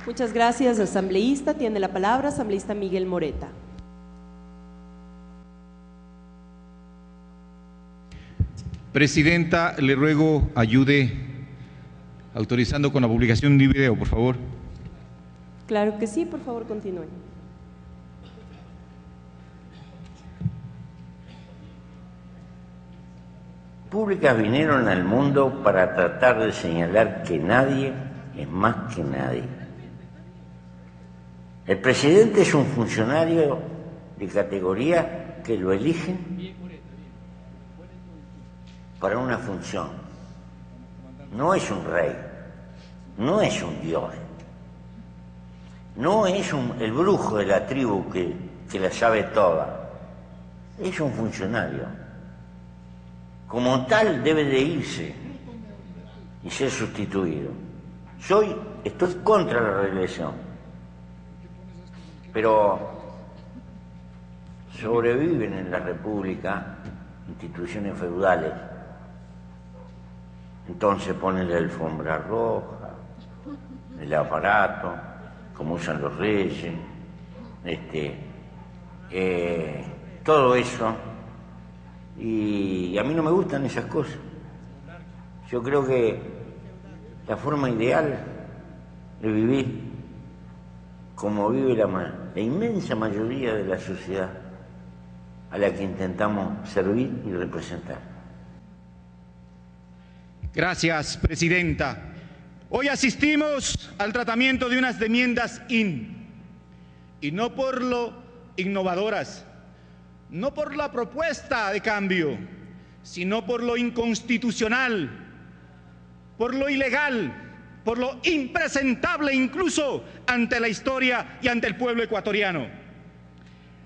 Muchas gracias, asambleísta. Tiene la palabra asambleísta Miguel Moreta. Presidenta, le ruego ayude autorizando con la publicación de un video, por favor. Claro que sí, por favor, continúe. Públicas vinieron al mundo para tratar de señalar que nadie es más que nadie. El presidente es un funcionario de categoría que lo eligen para una función. No es un rey, no es un dios, no es el brujo de la tribu que la sabe toda. Es un funcionario. Como tal debe de irse y ser sustituido. Estoy contra la reelección, pero sobreviven en la República instituciones feudales. Entonces ponen la alfombra roja, el aparato, como usan los reyes, todo eso. Y a mí no me gustan esas cosas. Yo creo que la forma ideal de vivir como vive la inmensa mayoría de la sociedad a la que intentamos servir y representar. Gracias, Presidenta. Hoy asistimos al tratamiento de unas enmiendas y no por lo innovadoras, no por la propuesta de cambio, sino por lo inconstitucional, por lo ilegal, por lo impresentable incluso ante la historia y ante el pueblo ecuatoriano.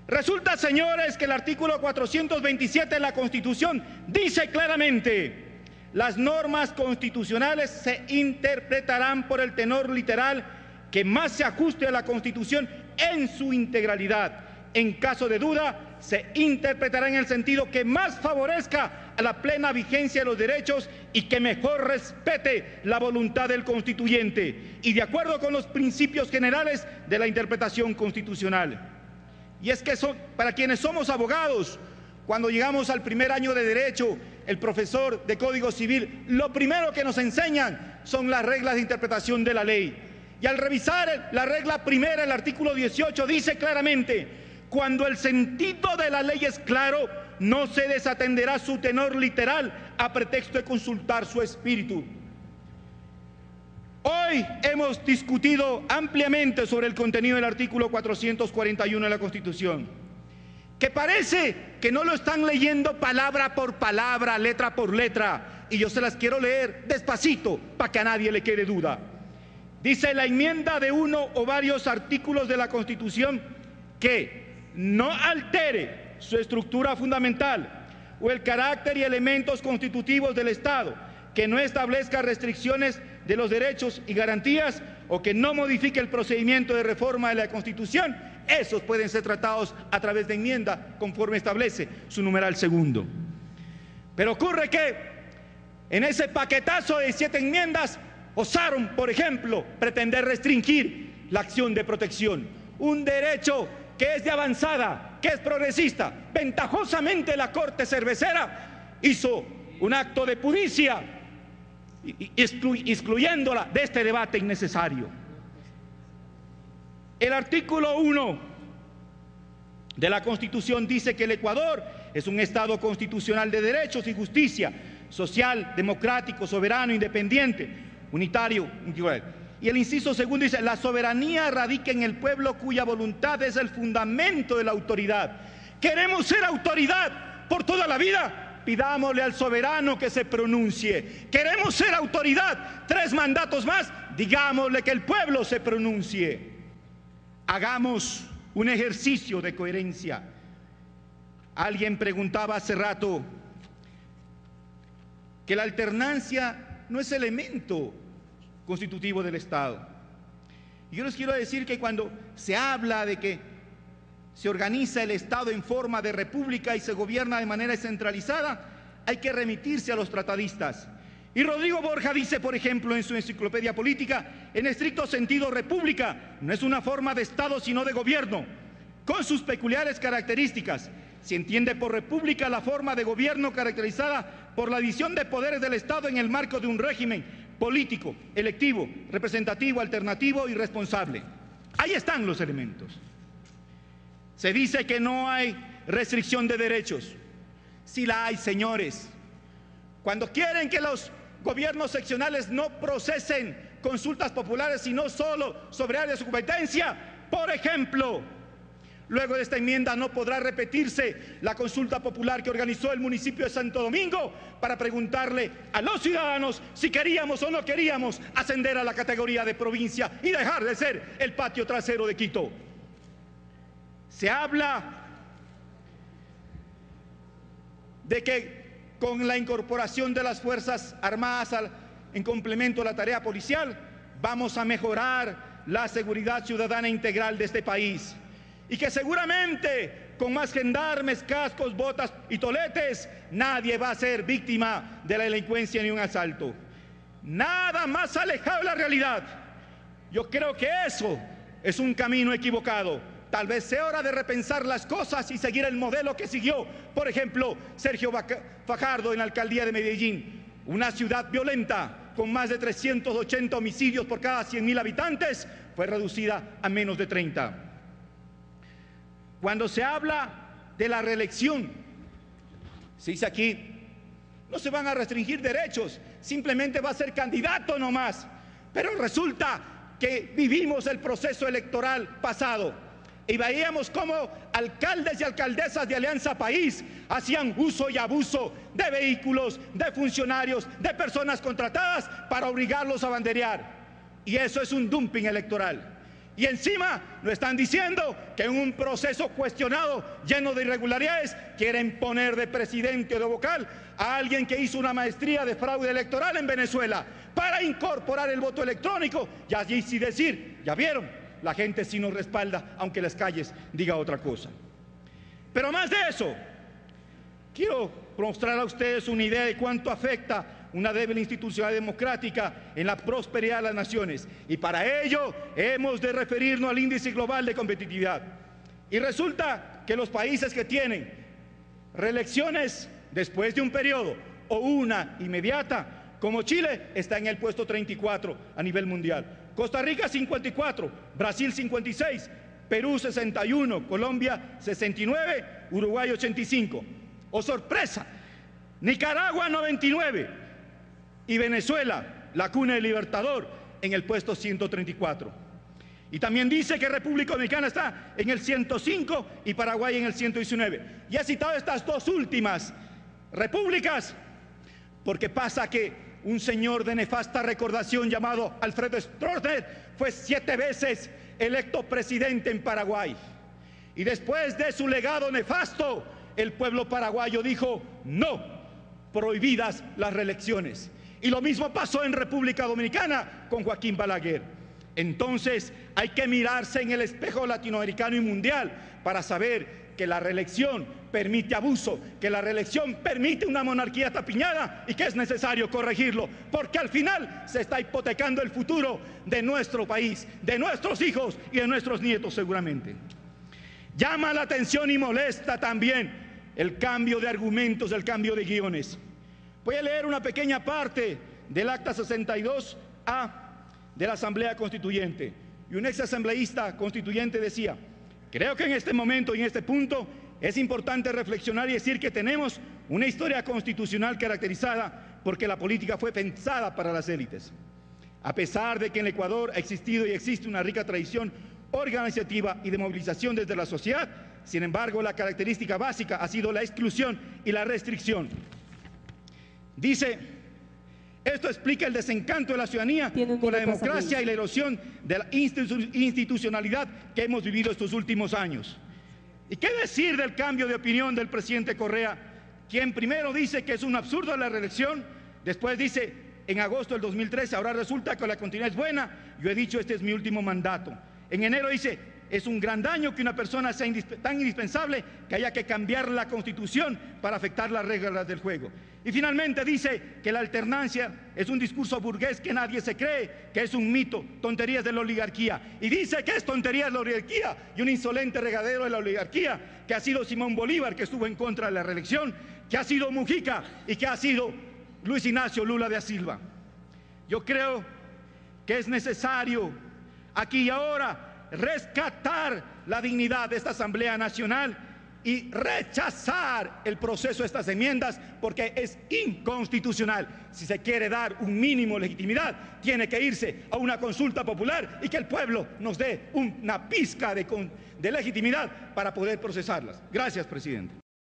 Resulta, señores, que el artículo 427 de la Constitución dice claramente: las normas constitucionales se interpretarán por el tenor literal que más se ajuste a la Constitución en su integralidad. En caso de duda, se interpretará en el sentido que más favorezca a la plena vigencia de los derechos y que mejor respete la voluntad del constituyente y de acuerdo con los principios generales de la interpretación constitucional. Y es que para quienes somos abogados, cuando llegamos al primer año de Derecho, el profesor de Código Civil, lo primero que nos enseñan son las reglas de interpretación de la ley. Y al revisar la regla primera, el artículo 18 dice claramente: cuando el sentido de la ley es claro, no se desatenderá su tenor literal a pretexto de consultar su espíritu. Hoy hemos discutido ampliamente sobre el contenido del artículo 441 de la Constitución, que parece que no lo están leyendo palabra por palabra, letra por letra, y yo se las quiero leer despacito para que a nadie le quede duda. Dice la enmienda de uno o varios artículos de la Constitución que no altere su estructura fundamental o el carácter y elementos constitutivos del Estado, que no establezca restricciones de los derechos y garantías o que no modifique el procedimiento de reforma de la Constitución, esos pueden ser tratados a través de enmienda conforme establece su numeral segundo. Pero ocurre que en ese paquetazo de 7 enmiendas osaron, por ejemplo, pretender restringir la acción de protección, un derecho que es de avanzada, que es progresista. Ventajosamente la Corte Cervecera hizo un acto de pudicicia, excluyéndola de este debate innecesario. El artículo 1 de la Constitución dice que el Ecuador es un Estado constitucional de derechos y justicia, social, democrático, soberano, independiente, unitario, individual. Y el inciso segundo dice: la soberanía radica en el pueblo cuya voluntad es el fundamento de la autoridad. ¿Queremos ser autoridad por toda la vida? Pidámosle al soberano que se pronuncie. ¿Queremos ser autoridad 3 mandatos más? Digámosle que el pueblo se pronuncie. Hagamos un ejercicio de coherencia. Alguien preguntaba hace rato que la alternancia no es elemento constitutivo del Estado. Y yo les quiero decir que cuando se habla de que se organiza el Estado en forma de república y se gobierna de manera centralizada, hay que remitirse a los tratadistas. Y Rodrigo Borja dice, por ejemplo, en su enciclopedia política, en estricto sentido, república no es una forma de Estado, sino de gobierno, con sus peculiares características. Se entiende por república la forma de gobierno caracterizada por la división de poderes del Estado en el marco de un régimen político, electivo, representativo, alternativo y responsable. Ahí están los elementos. Se dice que no hay restricción de derechos. Sí la hay, señores. Cuando quieren que los gobiernos seccionales no procesen consultas populares, sino solo sobre áreas de su competencia, por ejemplo, luego de esta enmienda no podrá repetirse la consulta popular que organizó el municipio de Santo Domingo para preguntarle a los ciudadanos si queríamos o no queríamos ascender a la categoría de provincia y dejar de ser el patio trasero de Quito. Se habla de que con la incorporación de las Fuerzas Armadas en complemento a la tarea policial, vamos a mejorar la seguridad ciudadana integral de este país. Y que seguramente con más gendarmes, cascos, botas y toletes, nadie va a ser víctima de la delincuencia ni un asalto. Nada más alejado de la realidad. Yo creo que eso es un camino equivocado. Tal vez sea hora de repensar las cosas y seguir el modelo que siguió, por ejemplo, Sergio Fajardo en la alcaldía de Medellín, una ciudad violenta con más de 380 homicidios por cada 100.000 habitantes, fue reducida a menos de 30. Cuando se habla de la reelección, se dice aquí, no se van a restringir derechos, simplemente va a ser candidato nomás. Pero resulta que vivimos el proceso electoral pasado y veíamos cómo alcaldes y alcaldesas de Alianza País hacían uso y abuso de vehículos, de funcionarios, de personas contratadas para obligarlos a banderear. Y eso es un dumping electoral. Y encima nos están diciendo que en un proceso cuestionado, lleno de irregularidades, quieren poner de presidente o de vocal a alguien que hizo una maestría de fraude electoral en Venezuela para incorporar el voto electrónico y allí sí decir, ya vieron, la gente sí nos respalda, aunque las calles diga otra cosa. Pero más de eso, quiero mostrar a ustedes una idea de cuánto afecta una débil institucionalidad democrática en la prosperidad de las naciones. Y para ello hemos de referirnos al índice global de competitividad. Y resulta que los países que tienen reelecciones después de un periodo o una inmediata, como Chile, está en el puesto 34 a nivel mundial. Costa Rica 54, Brasil 56, Perú 61, Colombia 69, Uruguay 85. ¡Oh, sorpresa! Nicaragua 99 y Venezuela, la cuna del Libertador, en el puesto 134. Y también dice que República Dominicana está en el 105 y Paraguay en el 119. Y he citado estas dos últimas repúblicas porque pasa que un señor de nefasta recordación llamado Alfredo Stroessner fue 7 veces electo presidente en Paraguay. Y después de su legado nefasto, el pueblo paraguayo dijo no, prohibidas las reelecciones. Y lo mismo pasó en República Dominicana con Joaquín Balaguer. Entonces hay que mirarse en el espejo latinoamericano y mundial para saber que la reelección permite abuso, que la reelección permite una monarquía tapiñada y que es necesario corregirlo, porque al final se está hipotecando el futuro de nuestro país, de nuestros hijos y de nuestros nietos seguramente. Llama la atención y molesta también el cambio de argumentos, el cambio de guiones. Voy a leer una pequeña parte del acta 62A de la Asamblea Constituyente. Y un ex asambleísta constituyente decía: creo que en este momento y en este punto es importante reflexionar y decir que tenemos una historia constitucional caracterizada porque la política fue pensada para las élites. A pesar de que en el Ecuador ha existido y existe una rica tradición organizativa y de movilización desde la sociedad, sin embargo, la característica básica ha sido la exclusión y la restricción. Dice: esto explica el desencanto de la ciudadanía con la democracia y la erosión de la institucionalidad que hemos vivido estos últimos años. ¿Y qué decir del cambio de opinión del presidente Correa, quien primero dice que es un absurdo la reelección, después dice en agosto del 2013, ahora resulta que la continuidad es buena, yo he dicho este es mi último mandato. En enero dice, es un gran daño que una persona sea tan indispensable que haya que cambiar la Constitución para afectar las reglas del juego. Y finalmente dice que la alternancia es un discurso burgués que nadie se cree, que es un mito, tonterías de la oligarquía. Y dice que es tonterías de la oligarquía y un insolente regadero de la oligarquía, que ha sido Simón Bolívar, que estuvo en contra de la reelección, que ha sido Mujica y que ha sido Luis Ignacio Lula da Silva. Yo creo que es necesario aquí y ahora rescatar la dignidad de esta Asamblea Nacional y rechazar el proceso de estas enmiendas porque es inconstitucional. Si se quiere dar un mínimo de legitimidad, tiene que irse a una consulta popular y que el pueblo nos dé una pizca de legitimidad para poder procesarlas. Gracias, presidente.